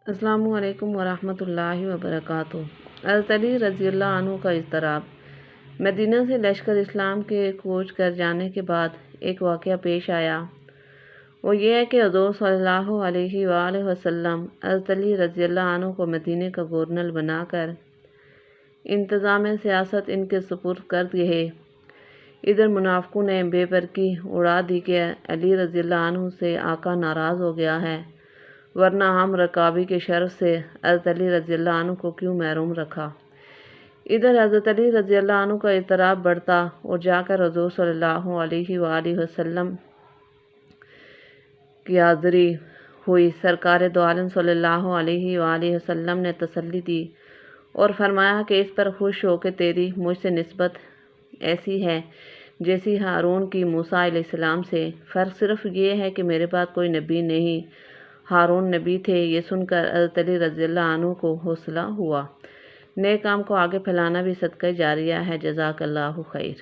السلام علیکم ورحمۃ اللہ وبرکاتہ۔ حضرت علی رضی اللہ عنہ کا اضطراب۔ مدینہ سے لشکر اسلام کے کوچ کر جانے کے بعد ایک واقعہ پیش آیا۔ وہ یہ ہے کہ حضور صلی اللہ علیہ وآلہ وسلم حضرت علی رضی اللہ عنہ کو مدینہ کا گورنر بنا کر انتظام سیاست ان کے سپرد کر گئے۔ ادھر منافقوں نے بے برکی اڑا دی کہ علی رضی اللہ عنہ سے آقا ناراض ہو گیا ہے، ورنہ ہم رکابی کے شرف سے حضرت علی رضی اللہ عنہ کو کیوں محروم رکھا۔ ادھر حضرت علی رضی اللہ عنہ کا اضطراب بڑھتا اور جا کر حضور صلی اللہ علیہ وآلہ وسلم کی حاضری ہوئی۔ سرکار دو عالم صلی اللہ علیہ وآلہ وسلم نے تسلی دی اور فرمایا کہ اس پر خوش ہو کہ تیری مجھ سے نسبت ایسی ہے جیسی ہارون کی موسیٰ علیہ السلام سے، فرق صرف یہ ہے کہ میرے پاس کوئی نبی نہیں، ہارون نبی تھے۔ یہ سن کر حضرت علی رضی اللہ عنہ کو حوصلہ ہوا۔ نیک کام کو آگے پھیلانا بھی صدقہ جاریہ ہے۔ جزاک اللہ خیر۔